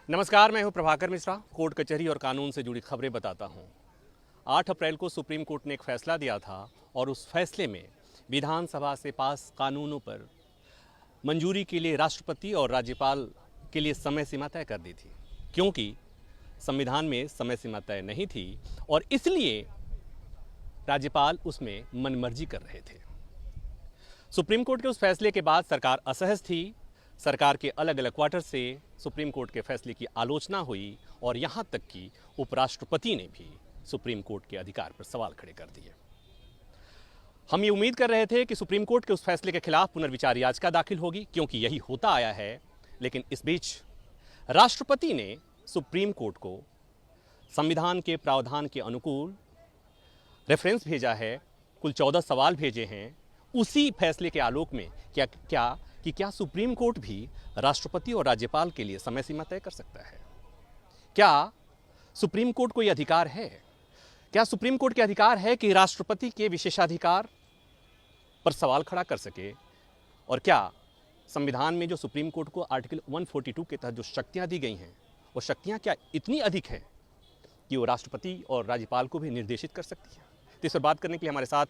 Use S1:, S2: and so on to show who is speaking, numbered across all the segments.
S1: नमस्कार, मैं हूं प्रभाकर मिश्रा। कोर्ट कचहरी और कानून से जुड़ी खबरें बताता हूं। 8 अप्रैल को सुप्रीम कोर्ट ने एक फैसला दिया था और उस फैसले में विधानसभा से पास कानूनों पर मंजूरी के लिए राष्ट्रपति और राज्यपाल के लिए समय सीमा तय कर दी थी, क्योंकि संविधान में समय सीमा तय नहीं थी और इसलिए राज्यपाल उसमें मनमर्जी कर रहे थे। सुप्रीम कोर्ट के उस फैसले के बाद सरकार असहज थी। सरकार के अलग अलग क्वार्टर से सुप्रीम कोर्ट के फैसले की आलोचना हुई और यहाँ तक कि उपराष्ट्रपति ने भी सुप्रीम कोर्ट के अधिकार पर सवाल खड़े कर दिए। हम ये उम्मीद कर रहे थे कि सुप्रीम कोर्ट के उस फैसले के खिलाफ पुनर्विचार याचिका दाखिल होगी, क्योंकि यही होता आया है। लेकिन इस बीच राष्ट्रपति ने सुप्रीम कोर्ट को संविधान के प्रावधान के अनुकूल रेफरेंस भेजा है। कुल 14 सवाल भेजे हैं। उसी फैसले के आलोक में क्या सुप्रीम कोर्ट भी राष्ट्रपति और राज्यपाल के लिए समय सीमा तय कर सकता है? क्या सुप्रीम कोर्ट को यह अधिकार है? क्या सुप्रीम कोर्ट के अधिकार है कि राष्ट्रपति के विशेषाधिकार पर सवाल खड़ा कर सके? और क्या संविधान में जो सुप्रीम कोर्ट को आर्टिकल 142 के तहत जो शक्तियां दी गई हैं, वो शक्तियां क्या इतनी अधिक हैं कि वो राष्ट्रपति और राज्यपाल को भी निर्देशित कर सकती है? तो इस पर बात करने के लिए हमारे साथ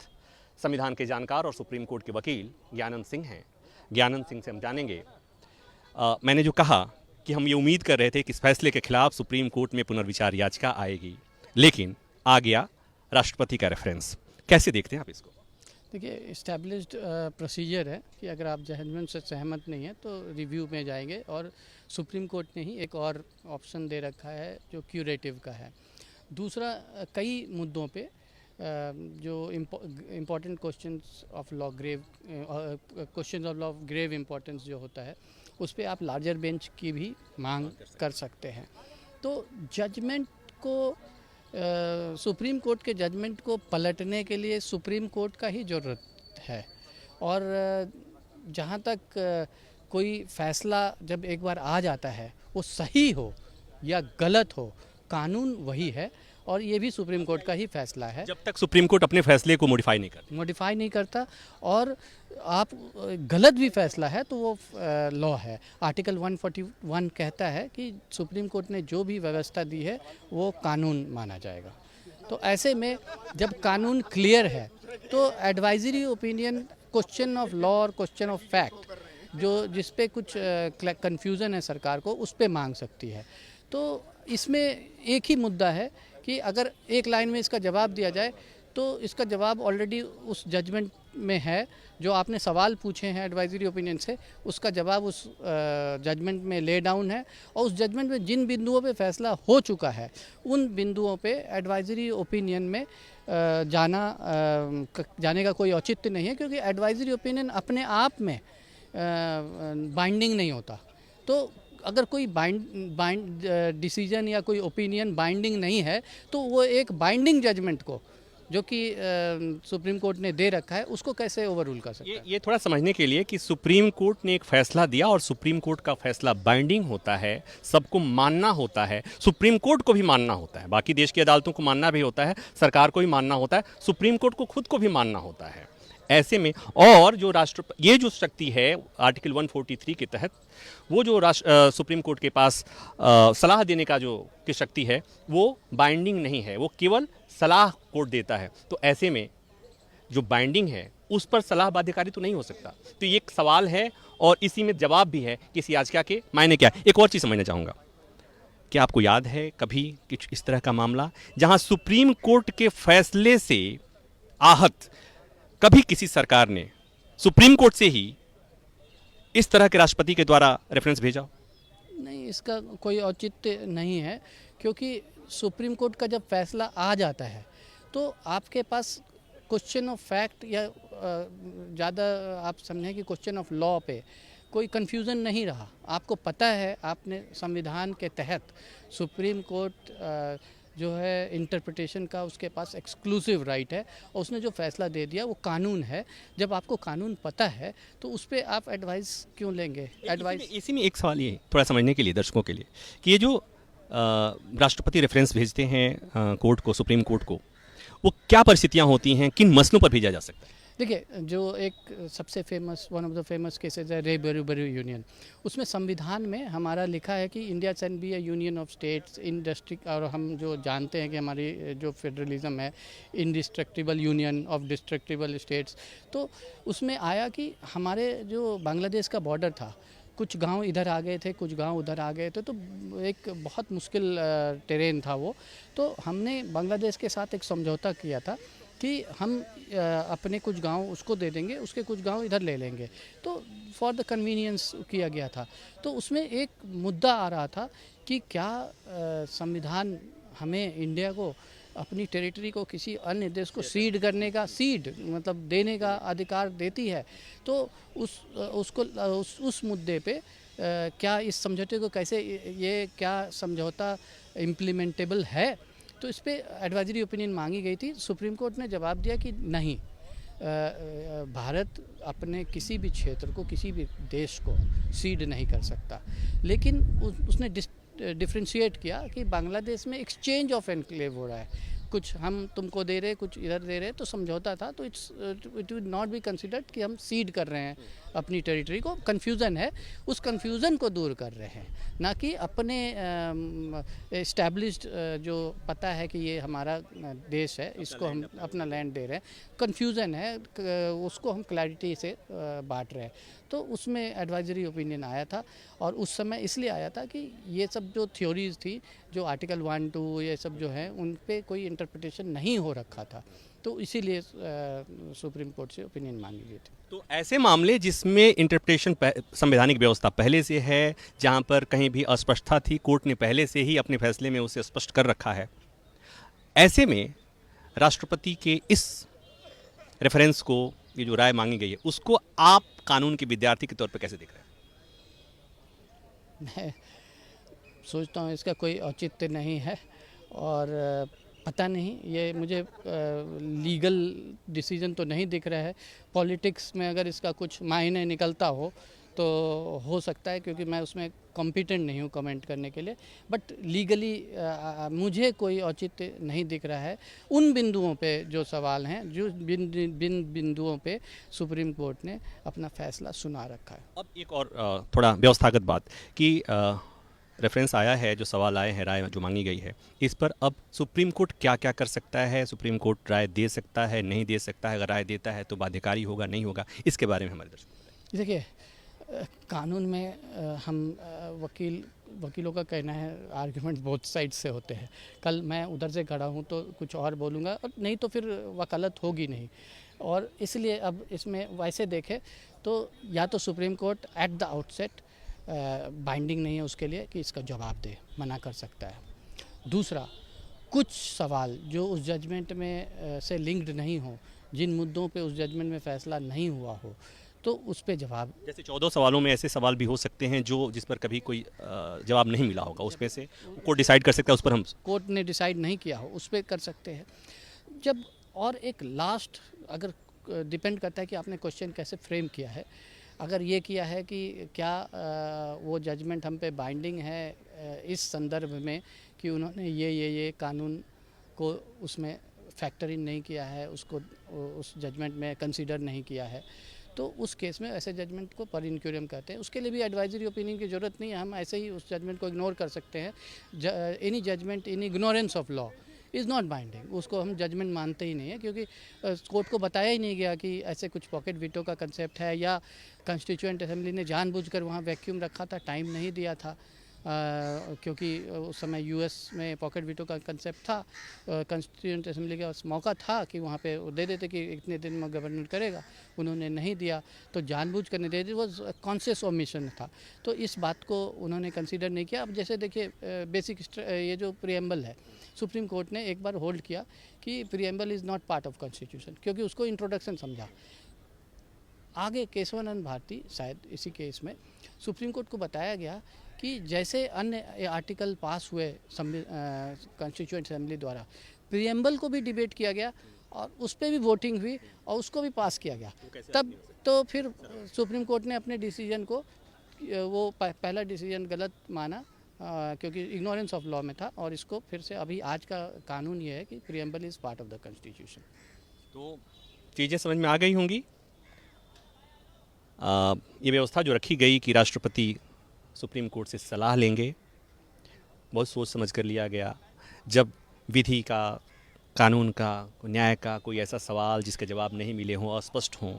S1: संविधान के जानकार और सुप्रीम कोर्ट के वकील ज्ञानंद सिंह हैं। ज्ञानंद सिंह से हम जानेंगे। मैंने जो कहा कि हम ये उम्मीद कर रहे थे कि इस फैसले के खिलाफ सुप्रीम कोर्ट में पुनर्विचार याचिका आएगी, लेकिन आ गया राष्ट्रपति का रेफरेंस। कैसे देखते हैं आप इसको?
S2: देखिए, इस्टेब्लिश्ड प्रोसीजर है कि अगर आप जजमेंट से सहमत नहीं हैं तो रिव्यू में जाएंगे, और सुप्रीम कोर्ट ने ही एक और ऑप्शन दे रखा है जो क्यूरेटिव का है। दूसरा, कई मुद्दों पे जो important questions of law grave importance जो होता है, उस पे आप लार्जर बेंच की भी मांग कर सकते हैं। तो जजमेंट को सुप्रीम कोर्ट के जजमेंट को पलटने के लिए सुप्रीम कोर्ट का ही ज़रूरत है। और जहाँ तक कोई फ़ैसला जब एक बार आ जाता है, वो सही हो या गलत हो, कानून वही है और ये भी सुप्रीम कोर्ट का ही फैसला है।
S1: जब तक सुप्रीम कोर्ट अपने फैसले को मॉडिफाई नहीं करता और आप गलत भी फैसला है तो वो लॉ है। आर्टिकल 141 कहता है कि सुप्रीम कोर्ट ने जो भी व्यवस्था दी है वो कानून माना जाएगा। तो ऐसे में जब कानून क्लियर है तो advisory opinion, question of law और क्वेश्चन ऑफ फैक्ट, जो जिस पे कुछ कन्फ्यूज़न है सरकार को, उस पे मांग सकती है। तो इसमें एक ही मुद्दा है कि अगर एक लाइन में इसका जवाब दिया जाए तो इसका जवाब ऑलरेडी उस जजमेंट में है। जो आपने सवाल पूछे हैं एडवाइजरी ओपिनियन से, उसका जवाब उस जजमेंट में ले डाउन है, और उस जजमेंट में जिन बिंदुओं पे फैसला हो चुका है उन बिंदुओं पे एडवाइजरी ओपिनियन में जाने का कोई औचित्य नहीं है, क्योंकि एडवाइजरी ओपिनियन अपने आप में बाइंडिंग नहीं होता। तो अगर कोई डिसीजन या कोई ओपिनियन बाइंडिंग नहीं है तो वो एक बाइंडिंग जजमेंट को, जो कि सुप्रीम कोर्ट ने दे रखा है, उसको कैसे ओवररूल कर सकता है? ये थोड़ा समझने के लिए कि सुप्रीम कोर्ट ने एक फैसला दिया और सुप्रीम कोर्ट का फैसला बाइंडिंग होता है, सबको मानना होता है, सुप्रीम कोर्ट को भी मानना होता है, बाकी देश की अदालतों को मानना भी होता है, सरकार को भी मानना होता है, सुप्रीम कोर्ट को खुद को भी मानना होता है। ऐसे में और जो ये जो शक्ति है आर्टिकल 143 के तहत, वो जो सुप्रीम कोर्ट के पास सलाह देने का जो की शक्ति है, वो बाइंडिंग नहीं है, वो केवल सलाह कोर्ट देता है। तो ऐसे में जो बाइंडिंग है उस पर सलाह बाध्यकारी तो नहीं हो सकता। तो ये एक सवाल है और इसी में जवाब भी है कि इस याचिका के मायने क्या है। एक और चीज़ समझना चाहूँगा, क्या आपको याद है कभी कुछ इस तरह का मामला जहाँ सुप्रीम कोर्ट के फैसले से आहत कभी किसी सरकार ने सुप्रीम कोर्ट से ही इस तरह के राष्ट्रपति के द्वारा रेफरेंस भेजा?
S2: नहीं, इसका कोई औचित्य नहीं है, क्योंकि सुप्रीम कोर्ट का जब फैसला आ जाता है तो आपके पास क्वेश्चन ऑफ फैक्ट या ज़्यादा आप समझें कि क्वेश्चन ऑफ लॉ पे कोई कन्फ्यूज़न नहीं रहा। आपको पता है, आपने संविधान के तहत सुप्रीम कोर्ट जो है इंटरप्रिटेशन का उसके पास एक्सक्लूसिव राइट है, और उसने जो फैसला दे दिया वो कानून है। जब आपको कानून पता है तो उस पर आप एडवाइस क्यों लेंगे?
S1: इसी में एक सवाल ये थोड़ा समझने के लिए दर्शकों के लिए कि ये जो राष्ट्रपति रेफरेंस भेजते हैं कोर्ट को, सुप्रीम कोर्ट को, वो क्या परिस्थितियां होती हैं, किन मसलों पर भेजा जा सकता है?
S2: देखिए, जो एक सबसे famous one of the famous cases है रे बरूबरू यूनियन, उसमें संविधान में हमारा लिखा है कि India can be a union of states in district, और हम जो जानते हैं कि हमारी जो फेडरलिज्म है, indestructible union of destructible states. तो उसमें आया कि हमारे जो बांग्लादेश का बॉर्डर था, कुछ गांव इधर आ गए थे, कुछ गांव उधर आ गए थे, तो एक बहुत मुश्किल टेरेन था वो। तो हमने बांग्लादेश के साथ एक समझौता किया था कि हम अपने कुछ गांव उसको दे देंगे, उसके कुछ गांव इधर ले लेंगे, तो फॉर द कन्वीनियंस किया गया था। तो उसमें एक मुद्दा आ रहा था कि क्या संविधान हमें इंडिया को अपनी टेरिटरी को किसी अन्य देश को सीड करने का, सीड मतलब देने का अधिकार देती है। तो उस मुद्दे पे क्या इस समझौते को कैसे, ये क्या समझौता इम्प्लीमेंटेबल है, तो इस पे एडवाइजरी ओपिनियन मांगी गई थी। सुप्रीम कोर्ट ने जवाब दिया कि नहीं, भारत अपने किसी भी क्षेत्र को, किसी भी देश को सीड नहीं कर सकता। लेकिन उसने डिफ्रेंशिएट किया कि बांग्लादेश में एक्सचेंज ऑफ एनक्लेव हो रहा है, कुछ हम तुमको दे रहे, कुछ इधर दे रहे, तो समझौता था। तो it will not be considered कि हम सीड कर रहे हैं अपनी टेरिटरी को। कन्फ्यूज़न है, उस कन्फ्यूज़न को दूर कर रहे हैं, ना कि अपने इस्टेब्लिश्ड जो पता है कि ये हमारा देश है, इसको हम अपना लैंड दे रहे हैं। कन्फ्यूज़न है, उसको हम क्लैरिटी से बांट रहे हैं। तो उसमें एडवाइजरी ओपिनियन आया था, और उस समय इसलिए आया था कि ये सब जो थ्योरीज थी, जो आर्टिकल 1, 2 ये सब जो है, उन पे कोई इंटरप्रिटेशन नहीं हो रखा था, तो इसीलिए सुप्रीम कोर्ट से ओपिनियन मांगी गई थी।
S1: तो ऐसे मामले जिसमें इंटरप्रिटेशन संवैधानिक व्यवस्था पहले से है, जहां पर कहीं भी अस्पष्टता थी, कोर्ट ने पहले से ही अपने फैसले में उसे स्पष्ट कर रखा है, ऐसे में राष्ट्रपति के इस रेफरेंस को, ये जो राय मांगी गई है, उसको आप कानून के विद्यार्थी के तौर पर कैसे देख रहे हैं?
S2: मैं सोचता हूँ इसका कोई औचित्य नहीं है, और पता नहीं, ये मुझे लीगल डिसीजन तो नहीं दिख रहा है। पॉलिटिक्स में अगर इसका कुछ मायने निकलता हो सकता है, क्योंकि मैं उसमें कॉम्पिटेंट नहीं हूँ कमेंट करने के लिए। बट लीगली मुझे कोई औचित्य नहीं दिख रहा है उन बिंदुओं पे जो सवाल हैं, जो बिंदुओं पे सुप्रीम कोर्ट ने अपना फैसला सुना रखा है।
S1: अब एक और थोड़ा व्यवस्थागत बात कि रेफरेंस आया है, जो सवाल आए हैं, राय जो मांगी गई है, इस पर अब सुप्रीम कोर्ट क्या क्या कर सकता है? सुप्रीम कोर्ट राय दे सकता है, नहीं दे सकता है? अगर राय देता है तो बाध्यकारी होगा, नहीं होगा? इसके बारे में हमारे दर्शक।
S2: देखिए, कानून में हम वकीलों का कहना है, आर्गुमेंट बोथ साइड से होते हैं। कल मैं उधर से खड़ा हूँ तो कुछ और बोलूँगा, और नहीं तो फिर वकालत होगी नहीं। और इसलिए अब इसमें वैसे देखें तो या तो supreme court at the outset binding नहीं है उसके लिए कि इसका जवाब दे, मना कर सकता है। दूसरा, कुछ सवाल जो उस जजमेंट में से लिंक्ड नहीं हो, जिन मुद्दों पे उस जजमेंट में फैसला नहीं हुआ हो, तो उस पे जवाब,
S1: जैसे 14 सवालों में ऐसे सवाल भी हो सकते हैं जो जिस पर कभी कोई जवाब नहीं मिला होगा, उसमें से कोर्ट डिसाइड कर सकता है, उस पर हम
S2: कोर्ट ने डिसाइड नहीं किया हो, उस पर कर सकते हैं। जब और एक लास्ट, अगर डिपेंड करता है कि आपने क्वेश्चन कैसे फ्रेम किया है। अगर ये किया है कि क्या वो जजमेंट हम पे बाइंडिंग है इस संदर्भ में कि उन्होंने ये कानून को उसमें फैक्टर इन नहीं किया है, उसको उस जजमेंट में कंसीडर नहीं किया है, तो उस केस में ऐसे जजमेंट को पर इंक्यूरियम कहते हैं। उसके लिए भी एडवाइजरी ओपिनियन की ज़रूरत नहीं है, हम ऐसे ही उस जजमेंट को इग्नोर कर सकते हैं। Any judgment in ignorance of law is not binding, उसको हम जजमेंट मानते ही नहीं है, क्योंकि कोर्ट को बताया ही नहीं गया कि ऐसे कुछ पॉकेट वीटो का कंसेप्ट है, या कॉन्स्टिट्यूएंट असेंबली ने जानबूझकर वहाँ वैक्यूम रखा था, टाइम नहीं दिया था, क्योंकि उस समय यूएस में पॉकेट वीटो का कंसेप्ट था। कॉन्स्टिट्यूएंट असेंबली के पास मौका था कि वहाँ पे वो दे देते कि इतने दिन में गवर्नमेंट करेगा, उन्होंने नहीं दिया, तो जानबूझ कर नहीं दे दी, वो कॉन्शियस ओमिशन था। तो इस बात को उन्होंने कंसीडर नहीं किया। अब जैसे देखिए, बेसिक ये जो प्रीएम्बल है, सुप्रीम कोर्ट ने एक बार होल्ड किया कि preamble is not part of constitution, क्योंकि उसको इंट्रोडक्शन समझा। आगे केशवानंद भारती, शायद इसी केस में, सुप्रीम कोर्ट को बताया गया कि जैसे अन्य आर्टिकल पास हुए कॉन्स्टिट्यूएंट असेंबली द्वारा, प्रीएम्बल को भी डिबेट किया गया और उस पर भी वोटिंग हुई और उसको भी पास किया गया। तब तो फिर सुप्रीम कोर्ट ने अपने डिसीजन को, वो पहला डिसीजन गलत माना, क्योंकि इग्नोरेंस ऑफ लॉ में था, और इसको फिर से अभी आज का कानून ये है कि preamble is part of the constitution.
S1: तो चीज़ें समझ में आ गई होंगी। ये व्यवस्था जो रखी गई कि राष्ट्रपति सुप्रीम कोर्ट से सलाह लेंगे, बहुत सोच समझ कर लिया गया। जब विधि का, कानून का, न्याय का कोई ऐसा सवाल जिसके जवाब नहीं मिले हों, अस्पष्ट हों,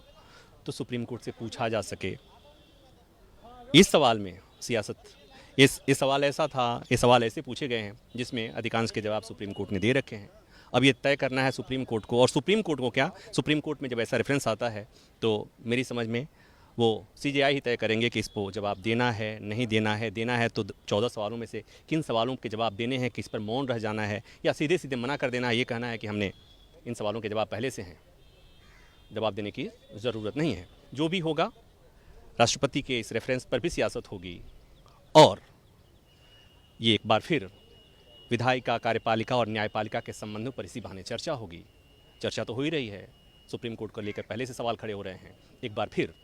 S1: तो सुप्रीम कोर्ट से पूछा जा सके। इस सवाल में सियासत, ये सवाल ऐसा था, ये सवाल ऐसे पूछे गए हैं जिसमें अधिकांश के जवाब सुप्रीम कोर्ट ने दे रखे हैं। अब ये तय करना है सुप्रीम कोर्ट को, और सुप्रीम कोर्ट को क्या, सुप्रीम कोर्ट में जब ऐसा रेफरेंस आता है तो मेरी समझ में वो सीजेआई ही तय करेंगे कि इसको जवाब देना है, नहीं देना है। देना है तो 14 सवालों में से किन सवालों के जवाब देने हैं, किस पर मौन रह जाना है, या सीधे सीधे मना कर देना है, ये कहना है कि हमने इन सवालों के जवाब पहले से हैं, जवाब देने की ज़रूरत नहीं है। जो भी होगा, राष्ट्रपति के इस रेफरेंस पर भी सियासत होगी, और ये एक बार फिर विधायिका, कार्यपालिका और न्यायपालिका के संबंधों पर इसी बहाने चर्चा होगी। चर्चा तो हो ही रही है, सुप्रीम कोर्ट को लेकर पहले से सवाल खड़े हो रहे हैं। एक बार फिर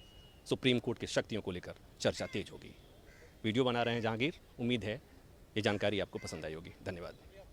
S1: सुप्रीम कोर्ट की शक्तियों को लेकर चर्चा तेज होगी। वीडियो बना रहे हैं जहांगीर, उम्मीद है ये जानकारी आपको पसंद आई होगी। धन्यवाद।